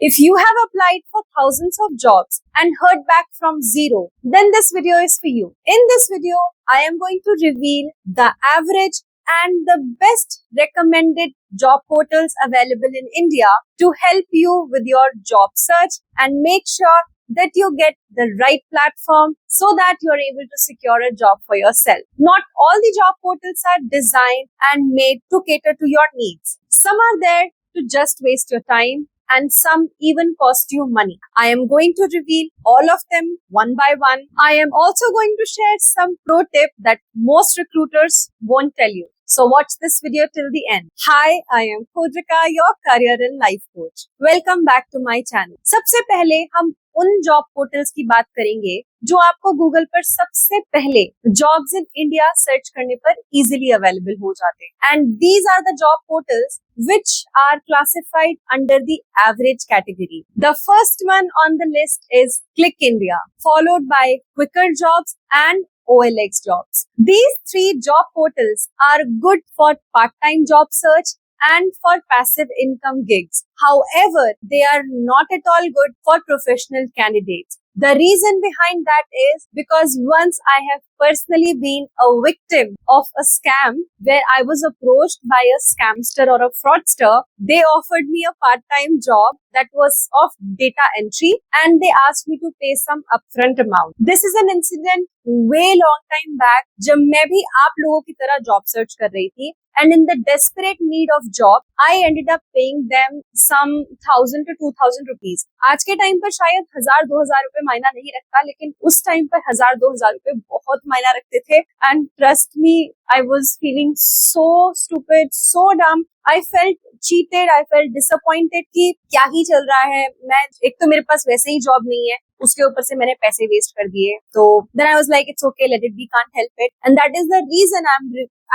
If you have applied for thousands of jobs and heard back from zero, then this video is for you. In this video, I am going to reveal the average and the best recommended job portals available in India to help you with your job search and make sure that you get the right platform so that you're able to secure a job for yourself. Not all the job portals are designed and made to cater to your needs. Some are there to just waste your time, and some even cost you money. I am going to reveal all of them one by one. I am also going to share some pro tip that most recruiters won't tell you. So watch this video till the end. Hi, I am Khodrika, your career and life coach. Welcome back to my channel. सबसे पहले हम उन job portals की बात करेंगे जो आपको Google पर सबसे पहले जॉब्स इन इंडिया सर्च करने पर इजीली अवेलेबल हो जाते हैं. And these are the job portals which are classified under the average category. The first one on the list is Click India, followed by Quicker Jobs and OLX Jobs. These three job portals are good for part-time job search and for passive income gigs. However, they are not at all good for professional candidates. The reason behind that is because once I have personally been a victim of a scam where I was approached by a scamster or a fraudster. They offered me a part-time job that was of data entry and they asked me to pay some upfront amount. This is an incident way long time back जब मैं भी आप लोगों की तरह job search कर रही थी. And in the desperate need of job, I ended up paying them some 1,000 to 2,000 rupees. आज के टाइम पर शायद 1,000-2,000 रुपए मायना नहीं रखता, लेकिन उस टाइम पर 1,000-2,000 रुपए बहुत मायना रखते थे. And trust me, I was feeling so stupid, so dumb. I felt cheated, I felt disappointed कि क्या ही चल रहा है. मैं एक तो मेरे पास वैसे ही जॉब नहीं है, उसके ऊपर से मैंने पैसे वेस्ट कर दिए. तो then I was like, it's okay, let it be, can't help it. And that is the reason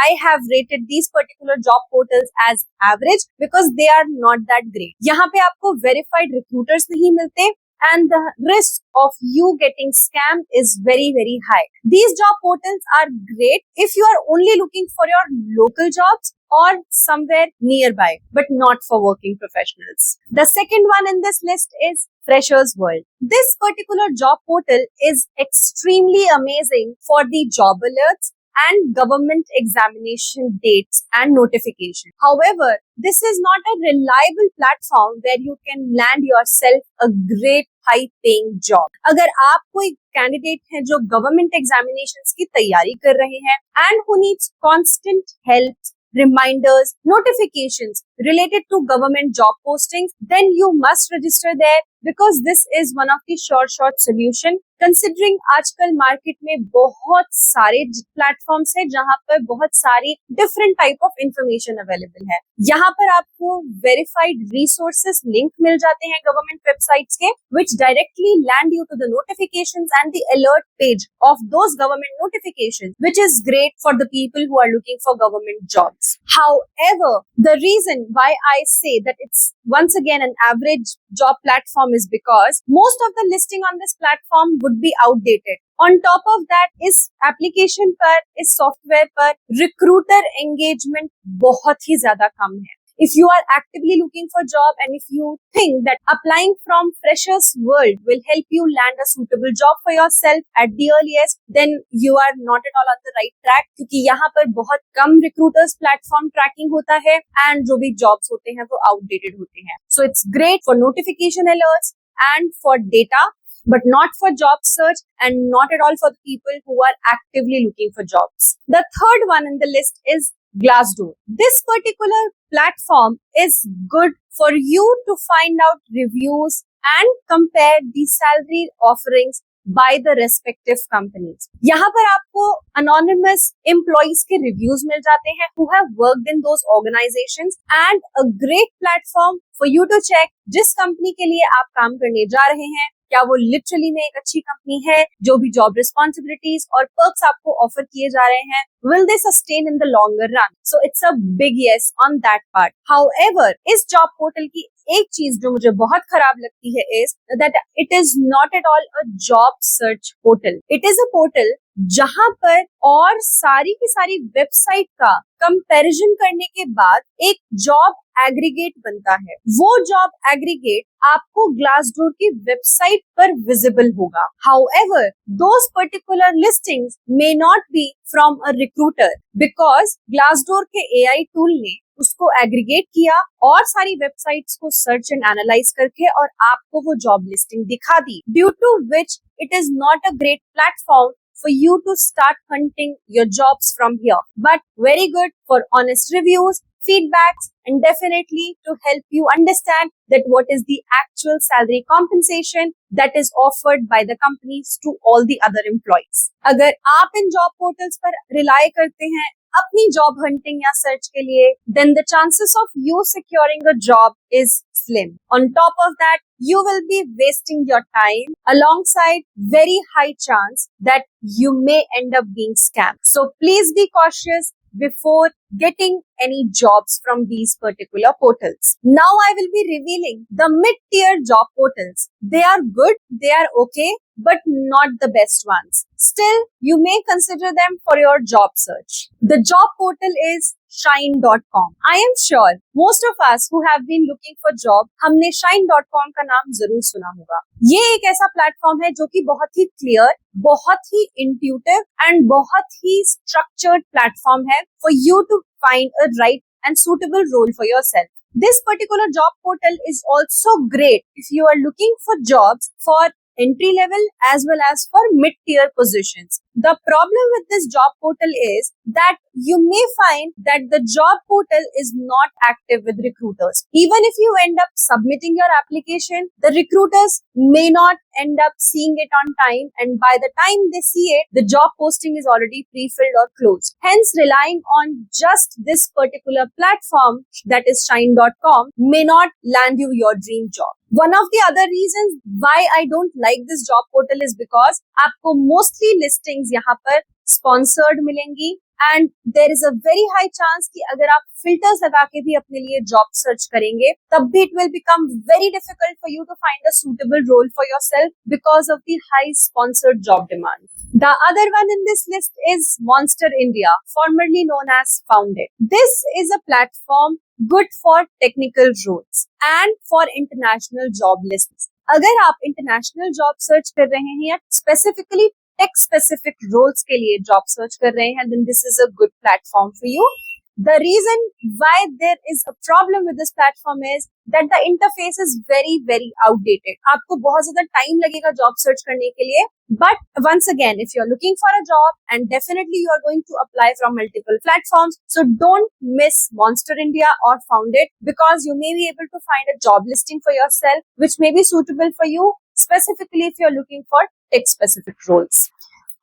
I have rated these particular job portals as average because they are not that great. यहाँ पे आपको verified recruiters नहीं मिलते and the risk of you getting scammed is very, very high. These job portals are great if you are only looking for your local jobs or somewhere nearby, but not for working professionals. The second one in this list is Freshers World. This particular job portal is extremely amazing for the job alerts and government examination dates and notification. However, this is not a reliable platform where you can land yourself a great high paying job. अगर आप कोई candidate हैं जो government examinations की तैयारी कर रहे हैं and who needs constant help, reminders, notifications related to government job postings, then you must register there because this is one of the short solution. Considering आजकल मार्केट में बहुत सारे प्लेटफॉर्म्स है जहां पर बहुत सारी different type of information available है. यहाँ पर आपको वेरीफाइड रिसोर्सेस लिंक मिल जाते हैं गवर्नमेंट वेबसाइट्स के which directly land you to the notifications and the alert page of those government notifications, which is great for the people who are looking for government jobs. However, the reason why I say that it's once again an average job platform is because most of the listing on this platform would be outdated. On top of that, इस application पर, इस software पर recruiter engagement बहुत ही ज्यादा कम है. If you are actively looking for job and if you think that applying from Freshers World will help you land a suitable job for yourself at the earliest, then you are not at all on the right track क्योंकि यहाँ पर बहुत कम recruiters platform tracking होता है and जो भी jobs होते हैं वो outdated होते हैं. So it's great for notification alerts and for data, but not for job search and not at all for the people who are actively looking for jobs. The third one in the list is Glassdoor. This particular platform is good for you to find out reviews and compare the salary offerings by the respective companies. यहाँ पर आपको anonymous employees के reviews मिल जाते हैं who have worked in those organizations and a great platform for you to check जिस company के लिए आप काम करने जा रहे हैं क्या वो लिटरली में एक अच्छी कंपनी है. जो भी जॉब रिस्पॉन्सिबिलिटीज और पर्क्स आपको ऑफर किए जा रहे हैं will they sustain in the longer run? So it's a big yes on that part. However, इस जॉब पोर्टल की एक चीज जो मुझे बहुत खराब लगती है is that it is not at all a job search portal. It is a portal जहां पर और सारी की सारी वेबसाइट का कंपैरिजन करने के बाद एक जॉब एग्रीगेट बनता है। वो जॉब एग्रीगेट आपको ग्लासडोर की वेबसाइट पर विजिबल होगा। However, those particular listings may not be from a recruiter because Glassdoor के एआई टूल ने उसको एग्रीगेट किया और सारी वेबसाइट्स को सर्च एंड एनालाइज करके और आपको वो जॉब लिस्टिंग दिखा दी, due to which it is not a great platform for you to start hunting your jobs from here, but very good for honest reviews, feedbacks, and definitely to help you understand that what is the actual salary compensation that is offered by the companies to all the other employees. अगर आप इन job portals पर rely करते हैं अपनी job hunting या search के लिए, then the chances of you securing a job is slim. On top of that, you will be wasting your time alongside very high chance that you may end up being scammed. So please be cautious before getting any jobs from these particular portals. Now I will be revealing the mid-tier job portals. They are good, they are okay, but not the best ones. Still, you may consider them for your job search. The job portal is Shine.com. I am sure most of us who have been looking for job, हमने Shine.com का नाम जरूर सुना होगा। ये एक ऐसा platform है जो कि बहुत ही क्लियर, बहुत ही इंट्यूटिव एंड बहुत ही स्ट्रक्चर्ड प्लेटफॉर्म है for you to find a right and suitable role for yourself. This particular job portal is also great if you are looking for jobs for entry level as well as for mid-tier positions. The problem with this job portal is that you may find that the job portal is not active with recruiters. Even if you end up submitting your application, the recruiters may not end up seeing it on time, and by the time they see it, the job posting is already pre-filled or closed. Hence, relying on just this particular platform, that is Shine.com, may not land you your dream job. One of the other reasons why I don't like this job portal is because आपको mostly listings यहाँ पर sponsored मिलेंगी and there is a very high chance कि अगर आप filters लगा के भी अपने लिए job search करेंगे तब भी it will become very difficult for you to find a suitable role for yourself because of the high sponsored job demand. The other one in this list is Monster India, formerly known as Founded. This is a platform good for technical roles and for international job lists. अगर आप international job search कर रहे हैं या specifically tech specific roles के लिए job search कर रहे हैं, then this is a good platform for you. The reason why there is a problem with this platform is that the interface is very, very outdated. आपको बहुत ज़्यादा time लगेगा job search करने के लिए. But once again, if you're looking for a job, and definitely you are going to apply from multiple platforms, so don't miss Monster India or Founded because you may be able to find a job listing for yourself which may be suitable for you, specifically if you're looking for tech-specific roles.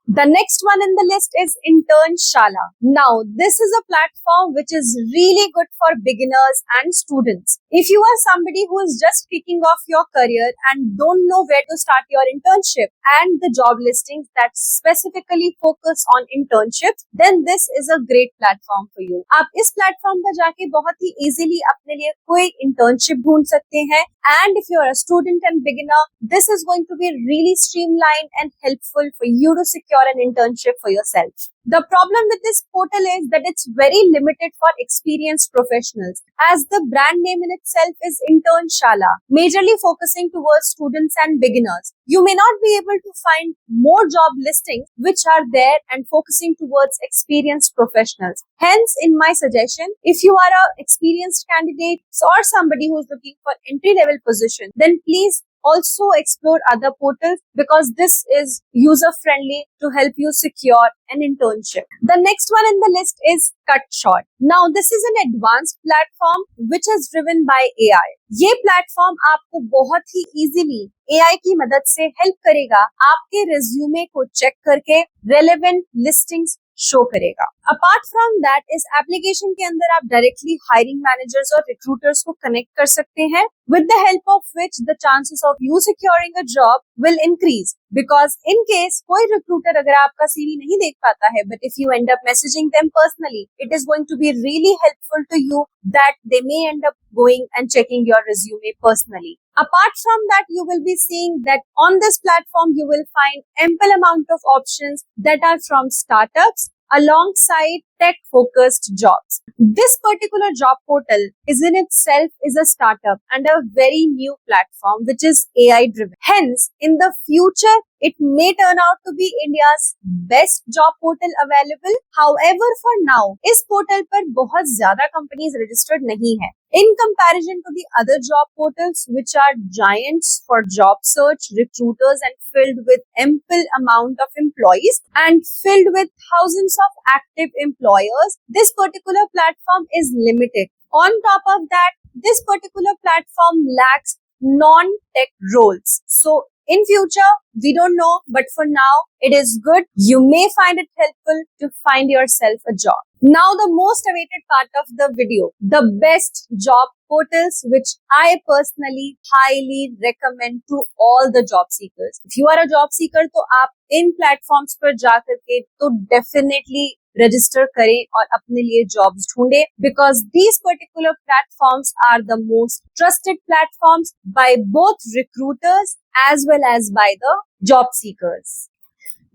The next one in the list is Internshala. Now, this is a platform which is really good for beginners and students. If you are somebody who is just kicking off your career and don't know where to start your internship and the job listings that specifically focus on internships, then this is a great platform for you. आप इस platform पर जाके बहुत ही easily अपने लिए कोई internship ढूंढ सकते हैं and if you are a student and beginner, this is going to be really streamlined and helpful for you to secure an internship for yourself. The problem with this portal is that it's very limited for experienced professionals, as the brand name in itself is Internshala, majorly focusing towards students and beginners. You may not be able to find more job listings which are there and focusing towards experienced professionals. Hence, in my suggestion, if you are an experienced candidate or somebody who is looking for entry-level position, then please also explore other portals because this is user-friendly to help you secure an internship. The next one in the list is CutShort. Now, this is an advanced platform which is driven by AI. ये platform आपको बहुत ही easily AI की मदद से help करेगा, आपके resume को check करके रेलेवेंट लिस्टिंग्स शो करेगा. अपार्ट फ्रॉम दैट, इस एप्लीकेशन के अंदर आप डायरेक्टली हायरिंग मैनेजर्स और रिक्रूटर्स को कनेक्ट कर सकते हैं, with the help of which the chances of you securing a job will increase. Because in case कोई recruiter अगर आपका CV नहीं देख पाता है, but if you end up messaging them personally, it is going to be really helpful to you that they may end up going and checking your resume personally. Apart from that, you will be seeing that on this platform, you will find ample amount of options that are from startups alongside tech-focused jobs. This particular job portal is in itself is a startup and a very new platform which is AI-driven. Hence, in the future, it may turn out to be India's best job portal available. However, for now, इस portal पर बहुत ज़्यादा companies registered नहीं है. In comparison to the other job portals, which are giants for job search, recruiters, and filled with ample amount of employees and filled with thousands of active employers, this particular platform is limited. On top of that, this particular platform lacks non-tech roles. So in future, we don't know, but for now, it is good. You may find it helpful to find yourself a job. Now, the most awaited part of the video, the best job portals, which I personally highly recommend to all the job seekers. If you are a job seeker, तो आप इन platforms पर जा करके तो definitely register करें और अपने लिए जॉब्स ढूंढे, because these particular platforms are the most trusted platforms by both recruiters as well as by the job seekers.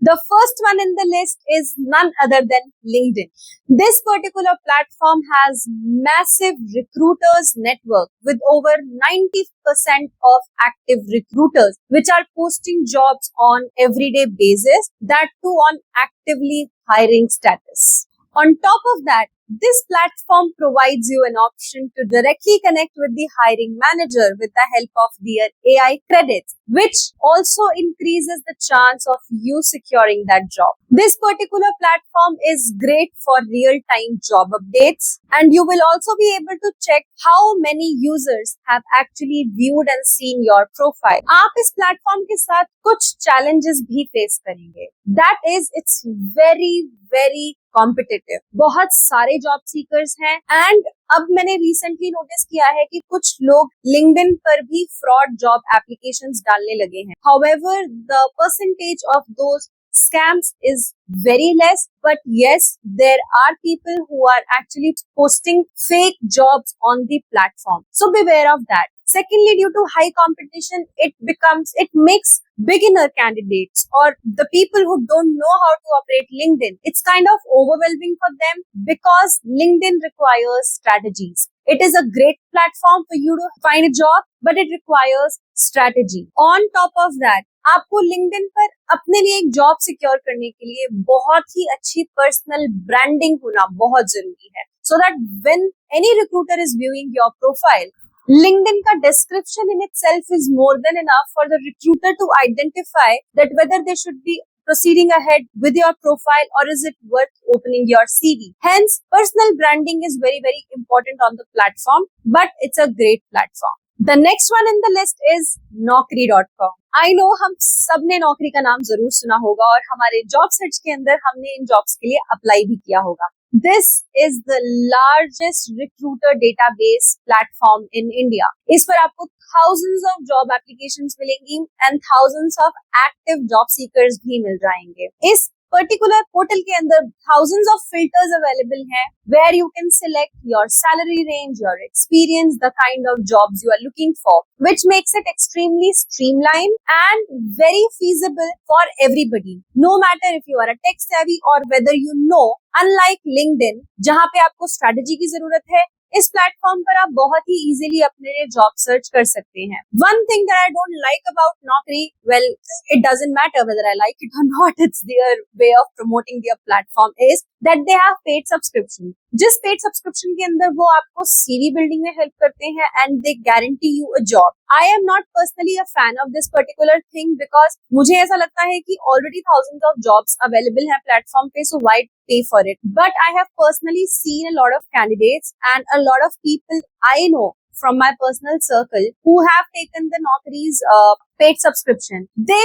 The first one in the list is none other than LinkedIn. This particular platform has massive recruiters network with over 90% of active recruiters which are posting jobs on everyday basis, that too on actively hiring status. On top of that, this platform provides you an option to directly connect with the hiring manager with the help of their AI credits, which also increases the chance of you securing that job. This particular platform is great for real-time job updates, and you will also be able to check how many users have actually viewed and seen your profile. आप इस platform के साथ कुछ challenges भी face करेंगे. That is, it's very competitive. बहुत सारे job seekers हैं एंड अब मैंने रिसेंटली नोटिस किया है कि कुछ लोग लिंक्डइन पर भी फ्रॉड जॉब एप्लीकेशंस डालने लगे हैं. However, the percentage of those scams is very less, but yes, there are people who are actually posting fake jobs on the platform, so beware of that. Secondly, due to high competition, it makes beginner candidates or the people who don't know how to operate LinkedIn, it's kind of overwhelming for them because LinkedIn requires strategies. It is a great platform for you to find a job, but it requires strategy. On top of that, आपको LinkedIn पर अपने लिए एक job secure करने के लिए बहुत ही अच्छी पर्सनल ब्रांडिंग होना बहुत जरूरी है, so that when any recruiter is viewing your profile, LinkedIn का description in itself is more than enough for the recruiter to identify that whether they should be proceeding ahead with your profile or is it worth opening your CV. Hence, personal branding is very important on the platform, but it's a great platform. The next one in the list is Naukri.com. I know हम सब ने नौकरी का नाम जरूर सुना होगा और हमारे जॉब सर्च के अंदर हमने इन जॉब्स के लिए अप्लाई भी किया होगा. This is the largest recruiter database platform in India. इस पर आपको thousands of job applications मिलेंगी and thousands of active job seekers भी मिल जाएंगे. इस पर्टिकुलर पोर्टल के अंदर thousands of filters available हैं where you can select your salary range, your experience, the kind of jobs you are looking for, which makes it extremely streamlined and very feasible for everybody. No matter if you are a tech savvy or whether you know, unlike LinkedIn, जहाँ पे आपको strategy की जरूरत है, इस platform पर आप बहुत ही इजीली अपने लिए जॉब सर्च कर सकते हैं. One thing that I don't like about Naukri, well it doesn't matter whether I like it और not, it's their way of promoting their platform is that they have paid subscription. जिस paid subscription के अंदर वो आपको CV building में help करते हैं and they guarantee you a job. I am not personally a fan of this particular thing because मुझे ऐसा लगता है कि already thousands of jobs available है प्लेटफॉर्म पे, so why pay for it. But I have personally seen a lot of candidates and a lot of people I know from my personal circle who have taken the Naukri's paid subscription. They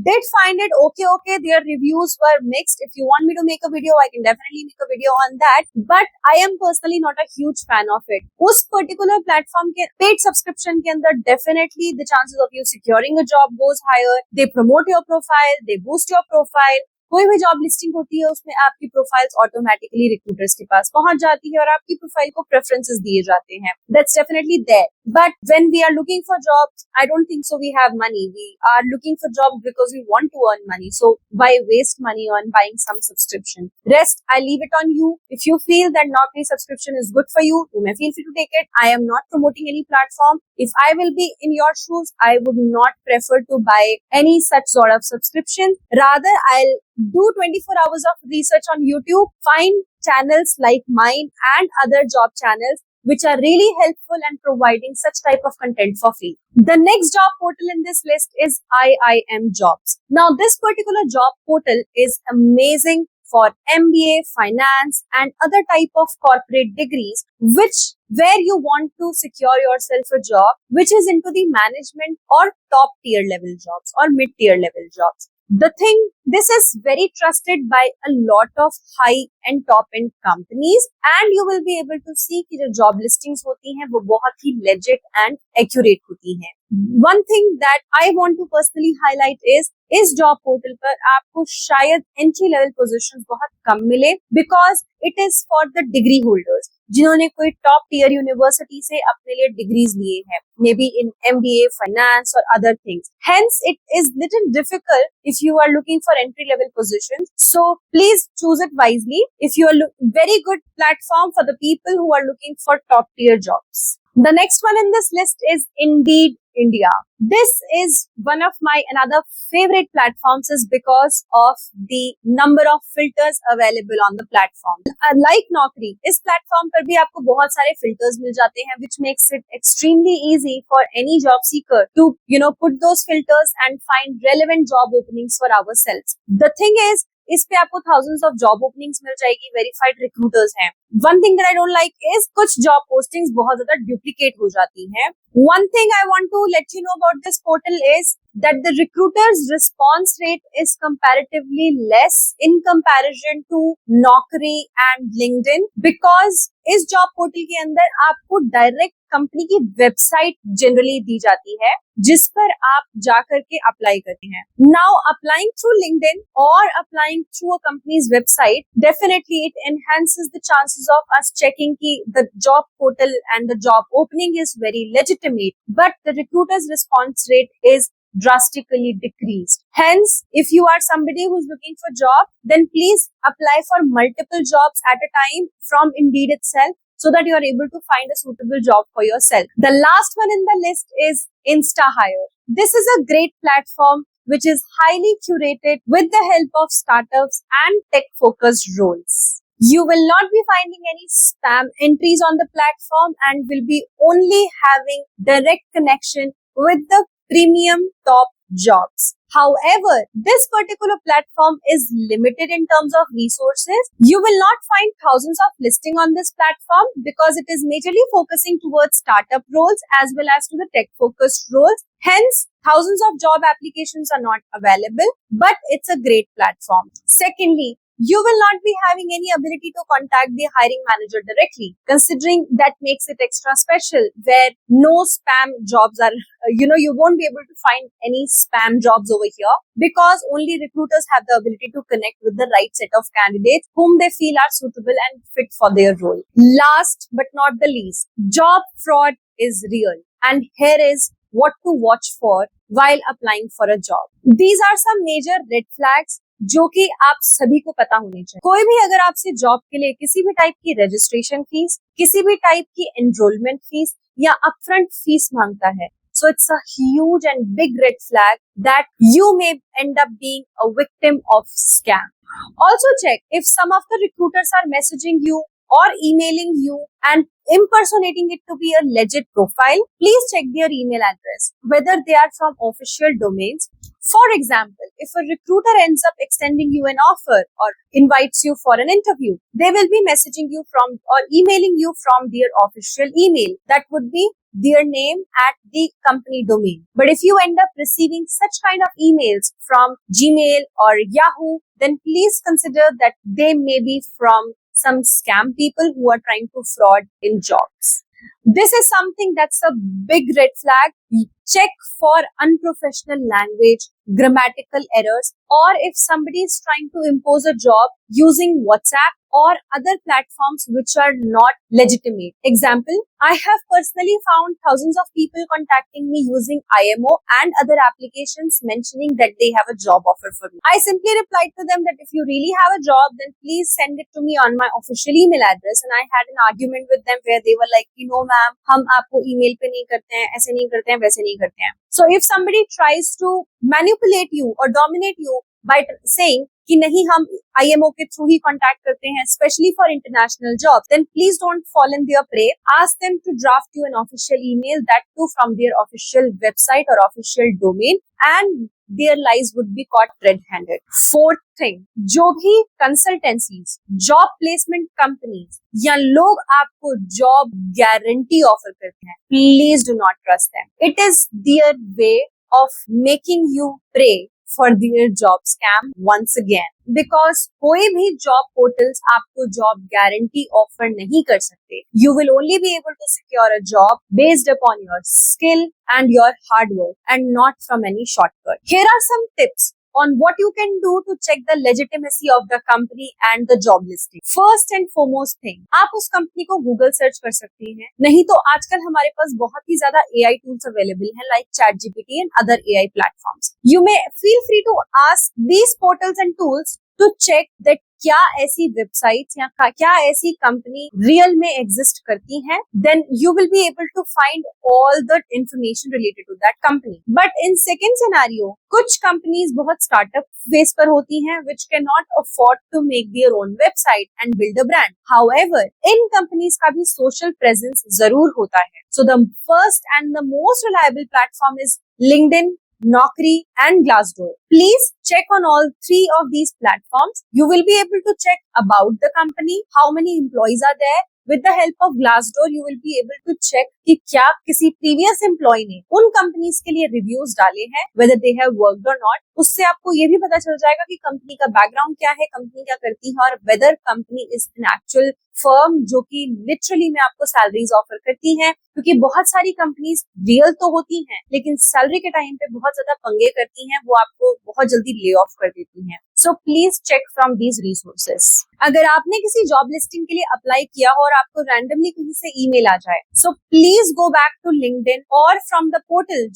did find it okay. Their reviews were mixed. If you want me to make a video, I can definitely make a video on that. But I am personally not a huge fan of it. उस particular platform के paid subscription के अंदर definitely the chances of you securing a job goes higher. They promote your profile, they boost your profile. कोई भी job listing होती है उसमें आपकी प्रोफाइल्स ऑटोमेटिकली रिक्रूटर्स के पास पहुंच जाती है और आपकी प्रोफाइल को प्रेफरेंसेस दिए जाते हैं. That's definitely there. But when we are looking for jobs, I don't think so we have money. We are looking for jobs because we want to earn money. So why waste money on buying some subscription? Rest, I leave it on you. If you feel that Naukri subscription is good for you may feel free to take it. I am not promoting any platform. If I will be in your shoes, I would not prefer to buy any such sort of subscription. Rather, I'll do 24 hours of research on YouTube, find channels like mine and other job channels which are really helpful and providing such type of content for free. The next job portal in this list is IIM Jobs. Now, this particular job portal is amazing for MBA, finance and other type of corporate degrees where you want to secure yourself a job which is into the management or top tier level jobs or mid tier level jobs. This is very trusted by a lot of high and top end companies and you will be able to see कि जो job listings होती हैं वो बहुत ही legit and accurate होती हैं. One thing that I want to personally highlight is इस job portal पर आपको शायद entry level positions बहुत कम मिले because it is for the degree holders जिन्होंने कोई top tier university से अपने लिए degrees लिए हैं, maybe in MBA, finance or other things. Hence, it is little difficult if you are looking for entry level positions. So please choose it wisely. If you are very good platform for the people who are looking for top tier jobs. The next one in this list is Indeed India. This is one of my another favorite platforms is because of the number of filters available on the platform. Like Naukri, इस platform पर भी आपको बहुत सारे filters मिल जाते हैं, which makes it extremely easy for any job seeker to put those filters and find relevant job openings for ourselves. The thing is, इस पे आपको thousands of job openings मिल जाएगी, verified recruiters हैं. One thing that I don't like is कुछ job postings बहुत ज्यादा duplicate हो जाती हैं. One thing I want to let you know about this portal is that the recruiter's response rate is comparatively less in comparison to Naukri and LinkedIn because इस job portal के अंदर आपको direct company की website generally दी जाती है जिस पर आप जाकर के अप्लाई करते हैं. नाउ अप्लाइंग थ्रू लिंक्डइन और applying through a company's website definitely it enhances the chances of us checking कि the job portal and the job opening is very legitimate but the recruiters response rate is drastically decreased. Hence, if you are somebody who's looking for job, then please apply for multiple jobs at a time from Indeed itself so that you are able to find a suitable job for yourself. The last one in the list is InstaHire. This is a great platform which is highly curated with the help of startups and tech-focused roles. You will not be finding any spam entries on the platform and will be only having direct connection with the premium top jobs. However, this particular platform is limited in terms of resources. You will not find thousands of listings on this platform because it is majorly focusing towards startup roles as well as to the tech focused roles. Hence, thousands of job applications are not available, but it's a great platform. Secondly, you will not be having any ability to contact the hiring manager directly, considering that makes it extra special where no spam jobs are, you won't be able to find any spam jobs over here because only recruiters have the ability to connect with the right set of candidates whom they feel are suitable and fit for their role. Last but not the least, job fraud is real and here is what to watch for while applying for a job. These are some major red flags जो कि आप सभी को पता होनी चाहिए. कोई भी अगर आपसे जॉब के लिए किसी भी टाइप की रजिस्ट्रेशन फीस, किसी भी टाइप की एनरोलमेंट फीस या अपफ्रंट फीस मांगता है, so it's a huge and big red flag that you may end up being a victim of scam. Also check if some of the recruiters are messaging you or emailing you and impersonating it to be a legit profile. Please check their email address, whether they are from official domains. For example, if a recruiter ends up extending you an offer or invites you for an interview, they will be messaging you from or emailing you from their official email. That would be their name at the company domain. But if you end up receiving such kind of emails from Gmail or Yahoo, then please consider that they may be from some scam people who are trying to fraud in jobs. This is something that's a big red flag. Check for unprofessional language, grammatical errors, or if somebody is trying to impose a job using WhatsApp or other platforms which are not legitimate. Example, I have personally found thousands of people contacting me using IMO and other applications mentioning that they have a job offer for me. I simply replied to them that if you really have a job, then please send it to me on my official email address. And I had an argument with them where they were like, no ma'am, हम आपको email पे नहीं करते हैं, ऐसे नहीं करते हैं, वैसे नहीं करते हैं. So if somebody tries to manipulate you or dominate you by saying कि नहीं हम IMO के थ्रू ही कॉन्टैक्ट करते हैं, specially for international jobs, then please don't fall in their prey. Ask them to draft you an official email, that too from their official website or official domain, and their lies would be caught red-handed. Fourth thing, जो भी consultancies, job placement companies या लोग आपको job guarantee offer करते हैं, please do not trust them. It is their way of making you pray for their job scam once again, because कोई भी job portals आपको job guarantee offer नहीं कर सकते. You will only be able to secure a job based upon your skill and your hard work and not from any shortcut. Here are some tips on what you can do to check the legitimacy of the company and the job listing. First and foremost thing, आप उस company को Google search कर सकते हैं. नहीं तो आजकल हमारे पास बहुत ही ज्यादा AI tools available हैं, like ChatGPT and other AI platforms. You may feel free to ask these portals and tools to check that क्या ऐसी वेबसाइट्स या क्या ऐसी कंपनी रियल में एग्जिस्ट करती हैं, then you will be able to find all the information related to that company. But in second scenario, कुछ companies बहुत स्टार्टअप फेस पर होती हैं which cannot afford to make their own website and build a brand. However, in companies का भी social presence जरूर होता है. So the first and the most reliable platform is LinkedIn, Naukri and Glassdoor. Please check on all three of these platforms. You will be able to check about the company, how many employees are there. With the help of Glassdoor, you will be able to check कि क्या किसी previous employee ने उन companies के लिए reviews डाले हैं, whether they have worked or not. उससे आपको ये भी पता चल जाएगा कि कंपनी का background क्या है, कंपनी क्या करती है, और whether company is an actual firm जो कि literally में आपको salaries offer करती हैं. क्योंकि बहुत सारी कंपनीज रियल तो होती हैं, लेकिन सैलरी के टाइम पे बहुत ज्यादा पंगे करती हैं, वो आपको बहुत जल्दी ले ऑफ कर देती हैं. So please check from these resources. अगर आपने किसी जॉब लिस्टिंग के लिए अप्लाई किया हो और आपको रैंडमली कहीं से ईमेल आ जाए, so please go back to LinkedIn और फ्रॉम द पोर्टल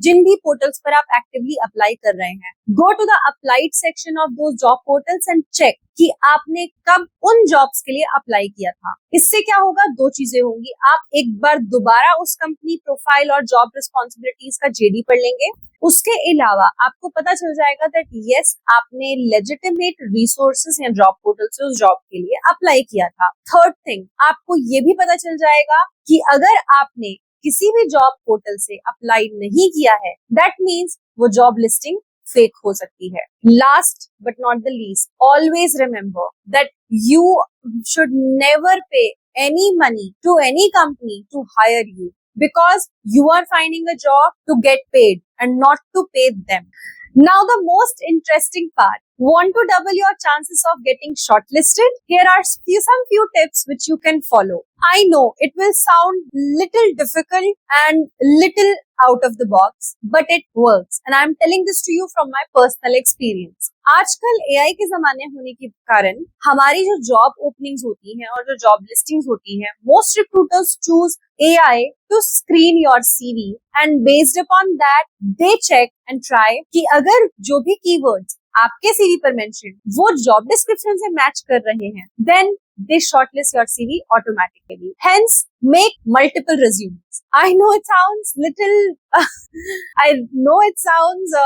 जिन भी पोर्टल्स पर आप एक्टिवली अप्लाई कर रहे हैं, go to the applied section of those job portals and check कि आपने कब उन जॉब्स के लिए अप्लाई किया था. इससे क्या होगा, दो चीजें होंगी. आप एक बार दोबारा उस कंपनी प्रोफाइल और जॉब रिस्पॉन्सिबिलिटीज का जेडी पढ़ लेंगे. उसके अलावा आपको पता चल जाएगा दैट यस, आपने लेजिटिमेट रिसोर्सेज या जॉब पोर्टल से उस जॉब के लिए अप्लाई किया था. थर्ड थिंग, आपको ये भी पता चल जाएगा कि अगर आपने किसी भी जॉब पोर्टल से अप्लाई नहीं किया है, दैट मीन्स वो जॉब लिस्टिंग फेक हो सकती है. Last but not the least, always remember that you should never पे any money to any company to hire you, because you are finding a job to get paid and not to pay them. Now the most interesting part, want to double your chances of getting shortlisted? Here are some few tips which you can follow. I know it will sound little difficult and little out of the box, but it works, and I'm telling this to you from my personal experience. आजकल AI के जमाने होने के कारण हमारी जो job openings होती हैं और जो जॉब लिस्टिंग्स होती हैं, most recruiters choose AI to screen your CV, and based upon that they check and try कि अगर जो भी keywords आपके CV पर मेंशन वो जॉब डिस्क्रिप्शन से मैच कर रहे हैं, then they shortlist your CV automatically. Hence, make multiple resumes. I know it sounds little, I know it sounds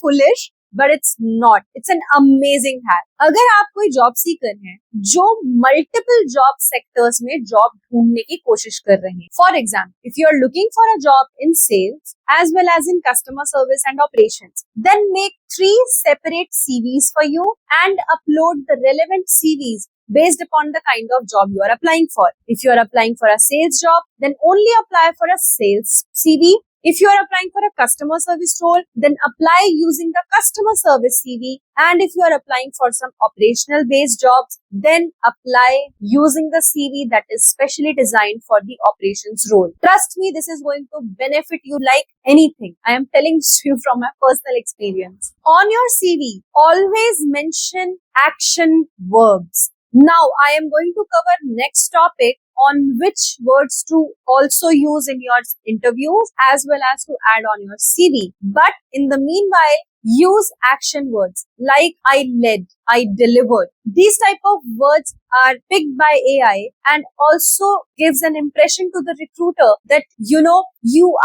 foolish, but it's not. It's an amazing hack. अगर आप कोई job seeker हैं जो multiple job sectors में job ढूंढने की कोशिश कर रहे हैं, for example if you are looking for a job in sales as well as in customer service and operations, then make 3 separate CVs for you and upload the relevant CVs based upon the kind of job you are applying for. If you are applying for a sales job, then only apply for a sales CV. If you are applying for a customer service role, then apply using the customer service CV. And if you are applying for some operational based jobs, then apply using the CV that is specially designed for the operations role. Trust me, this is going to benefit you like anything. I am telling you from my personal experience. On your CV, always mention action verbs. Now, I am going to cover next topic on which words to also use in your interviews as well as to add on your CV. But in the meanwhile, use action words like I led, I delivered. These type of words are picked by AI and also gives an impression to the recruiter that you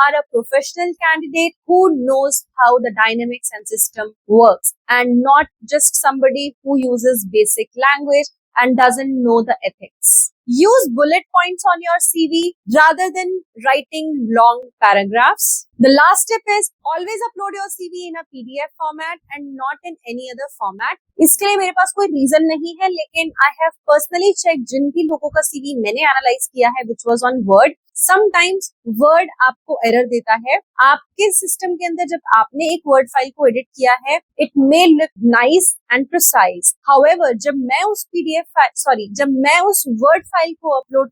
are a professional candidate who knows how the dynamics and system works and not just somebody who uses basic language and doesn't know the ethics. Use bullet points on your CV rather than writing long paragraphs. The last tip is always upload your CV in a PDF format and not in any other format. इसके लिए मेरे पास कोई reason नहीं है, लेकिन I have personally checked जिन भी लोगों का CV मैंने एनालाइज किया है which was on Word. Sometimes Word आपको एरर देता है. आपके सिस्टम के अंदर जब आपने एक वर्ड फाइल को एडिट किया है, it may look nice and precise. However जब मैं उस वर्ड फाइल को अपलोड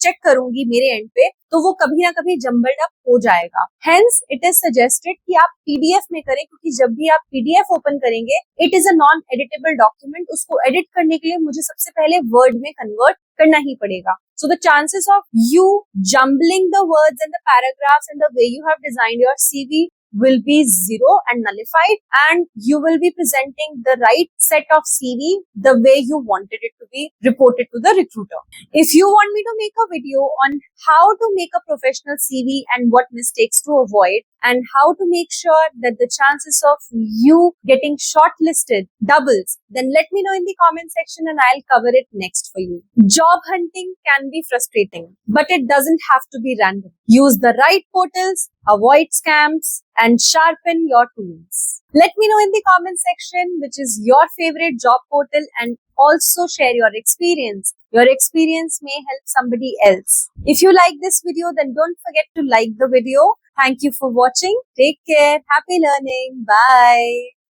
चेक करूंगी मेरे एंड पे, तो वो कभी ना कभी जम्बल्ड अप हो जाएगा. हेंस इट इज सजेस्टेड कि आप पीडीएफ में करें, क्योंकि जब भी आप पीडीएफ ओपन करेंगे it is a non editable document. उसको एडिट करने के लिए मुझे सबसे पहले वर्ड में कन्वर्ट करना ही पड़ेगा. So the chances of you jumbling the words and the paragraphs and the way you have designed your CV will be zero and nullified, and you will be presenting the right set of CV the way you wanted it to be reported to the recruiter. If you want me to make a video on how to make a professional CV and what mistakes to avoid and how to make sure that the chances of you getting shortlisted doubles, then let me know in the comment section and I'll cover it next for you. Job hunting can be frustrating, but it doesn't have to be random. Use the right portals, avoid scams, and sharpen your tools. Let me know in the comment section which is your favorite job portal, and also share your experience. Your experience may help somebody else. If you like this video, then don't forget to like the video. Thank you for watching. Take care. Happy learning. Bye.